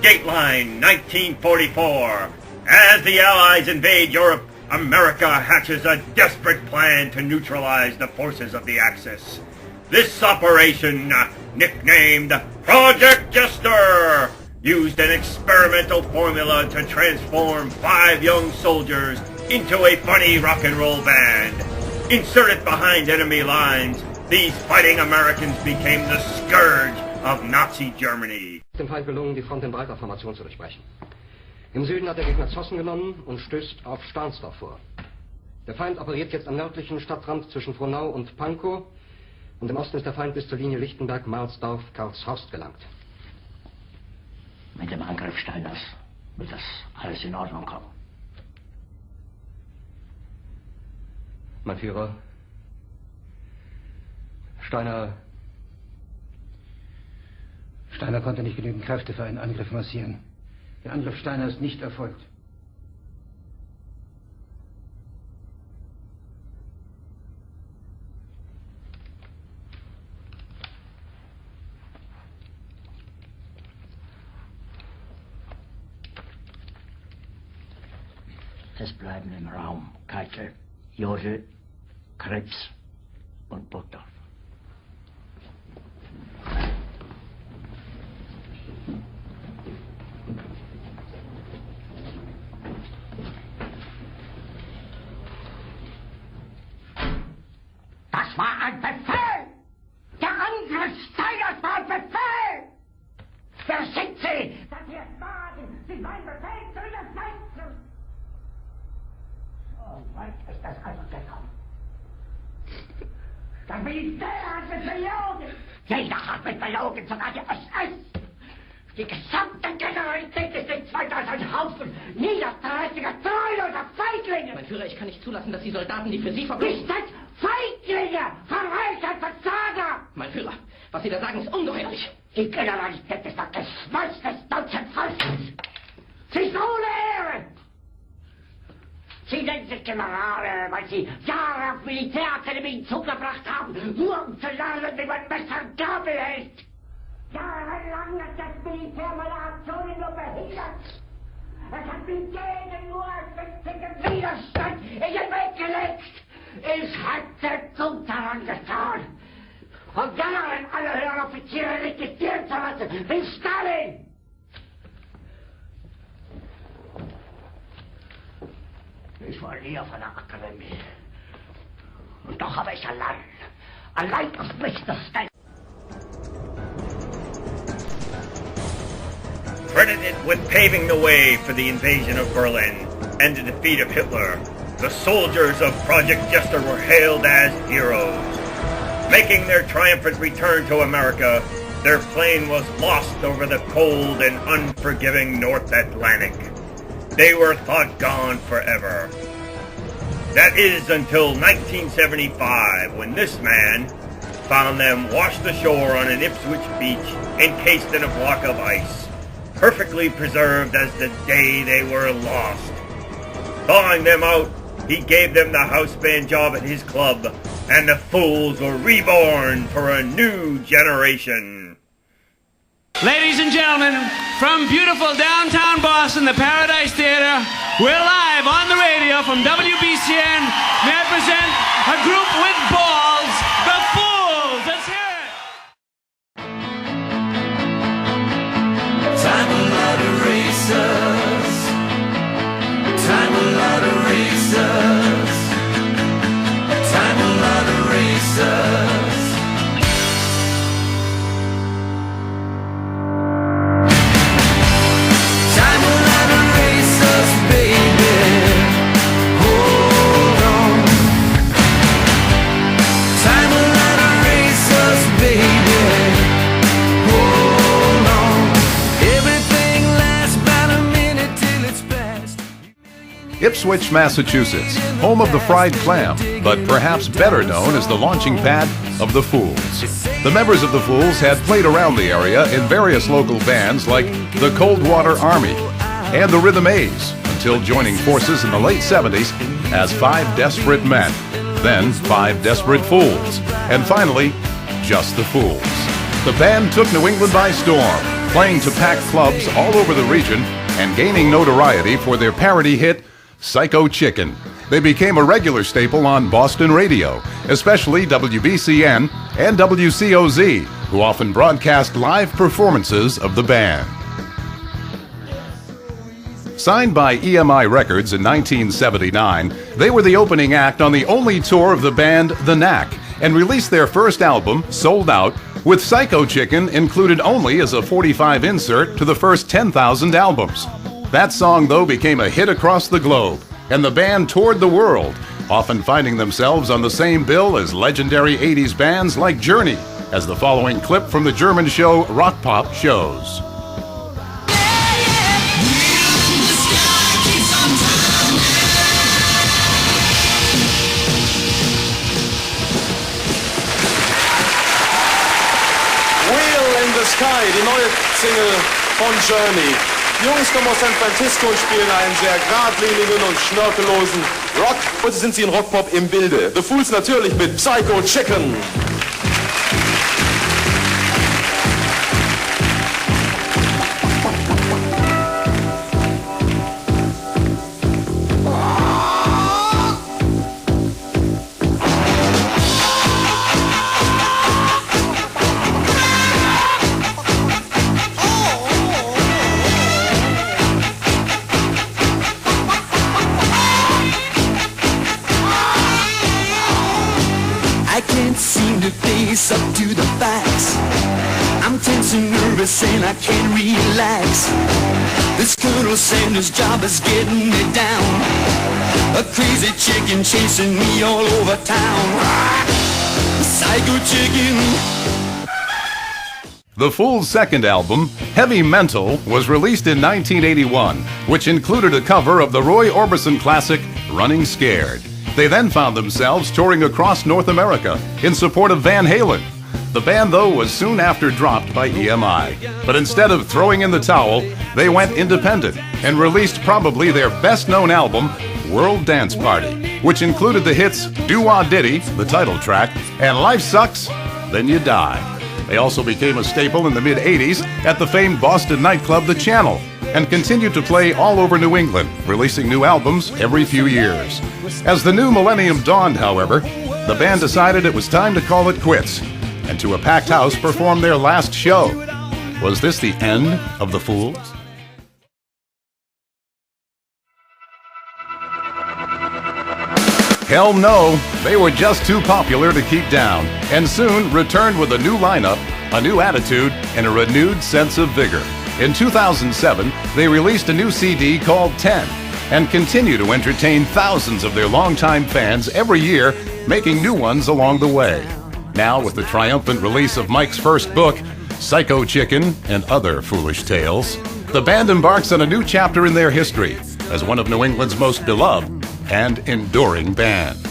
Dateline 1944. As the Allies invade Europe, America hatches a desperate plan to neutralize the forces of the Axis. This operation, nicknamed Project Jester, used an experimental formula to transform 5 young soldiers into a funny rock and roll band. Inserted behind enemy lines, these fighting Americans became the scourge of Nazi Germany. Dem Feind gelungen, die Front in breiter Formation zu durchbrechen. Im Süden hat der Gegner Zossen genommen und stößt auf Stahnsdorf vor. Der Feind operiert jetzt am nördlichen Stadtrand zwischen Frohnau und Pankow und im Osten ist der Feind bis zur Linie Lichtenberg-Marsdorf-Karlshorst gelangt. Mit dem Angriff Steiners wird das alles in Ordnung kommen. Mein Führer, Steiner konnte nicht genügend Kräfte für einen Angriff massieren. Der Angriff Steiner ist nicht erfolgt. Es bleiben im Raum Keitel, Jodl, Krebs und Burgdorf. Das war ein Befehl! Der Angriff Steiners war ein Befehl! Wer sind Sie, dass Sie es wagen, sich meinen Befehl zu widersetzen? So weit ist das also gekommen. Das Militär hat mich belogen! Jeder hat mich belogen, sogar die SS! Die gesamte Generalität ist nichts weiter als ein Haufen niederträchtiger, treuloser Feiglinge! Mein Führer, ich kann nicht zulassen, dass die Soldaten, die für Sie verbringen... Nicht als Feiglinge! Verräter, Versager! Mein Führer, was Sie da sagen, ist ungeheuerlich. Die Generalität ist das Geschmolz des deutschen Volkes! Sie ist ohne Ehre! Sie nennen sich Generale, weil Sie Jahre auf Militärakademien zugebracht haben, nur um zu lernen, wie man Messer und Gabel hält! Jahrelang hat das Militär meine Aktionen nur behindert. Es hat mich gegen nur winzigen Widerstand in den Weg gelegt. Ich hätte gut daran getan, von Jahren alle höheren Offiziere registrieren zu lassen, wie Stalin. Ich war nie auf einer Akademie. Und doch habe ich allein auf mich gestellt. Credited with paving the way for the invasion of Berlin and the defeat of Hitler, the soldiers of Project Jester were hailed as heroes. Making their triumphant return to America, their plane was lost over the cold and unforgiving North Atlantic. They were thought gone forever. That is until 1975, when this man found them washed ashore on an Ipswich beach, encased in a block of ice, perfectly preserved as the day they were lost. Thawing them out, he gave them the house band job at his club, and the Fools were reborn for a new generation. Ladies and gentlemen, from beautiful downtown Boston, the Paradise Theater, we're live on the radio from WBCN. May I present a group with balls, the Fools. Let's hear it. Time a lot of racers. Time a lot of racers. Time a lot of racers. Time a lot of racers, baby. Hold on. Time a lot of racers, baby. Hold on. Everything lasts about a minute till it's past. Ipswich, Massachusetts, home of the fried clam, but perhaps better known as the launching pad of the Fools. The members of the Fools had played around the area in various local bands like the Coldwater Army and the Rhythm A's until joining forces in the late 70s as Five Desperate Men, then Five Desperate Fools, and finally, just the Fools. The band took New England by storm, playing to packed clubs all over the region and gaining notoriety for their parody hit, Psycho Chicken. They became a regular staple on Boston radio, especially WBCN and WCOZ, who often broadcast live performances of the band. Signed by EMI Records in 1979, they were the opening act on the only tour of the band, The Knack, and released their first album, Sold Out, with Psycho Chicken included only as a 45 insert to the first 10,000 albums. That song, though, became a hit across the globe, and the band toured the world, often finding themselves on the same bill as legendary 80s bands like Journey, as the following clip from the German show Rock Pop shows. Sky, die neue Single von Journey. Die Jungs kommen aus San Francisco und spielen einen sehr geradlinigen und schnörkellosen Rock. Heute sind sie in Rockpop im Bilde. The Fools natürlich mit Psycho Chicken. Up to the facts. I'm tense and nervous and I can't relax. This Colonel Sanders job is getting me down. A crazy chicken chasing me all over town. Psycho Chicken. The Fool's second album, Heavy Mental, was released in 1981, which included a cover of the Roy Orbison classic, Running Scared. They then found themselves touring across North America in support of Van Halen. The band, though, was soon after dropped by EMI. But instead of throwing in the towel, they went independent and released probably their best-known album, World Dance Party, which included the hits Do-Wah Diddy, the title track, and Life Sucks, Then You Die. They also became a staple in the mid-'80s at the famed Boston nightclub The Channel, and continued to play all over New England, releasing new albums every few years. As the new millennium dawned, however, the band decided it was time to call it quits, and to a packed house perform their last show. Was this the end of the Fools? Hell no, they were just too popular to keep down, and soon returned with a new lineup, a new attitude, and a renewed sense of vigor. In 2007, they released a new CD called 10, and continue to entertain thousands of their longtime fans every year, making new ones along the way. Now, with the triumphant release of Mike's first book, Psycho Chicken and Other Foolish Tales, the band embarks on a new chapter in their history as one of New England's most beloved and enduring bands.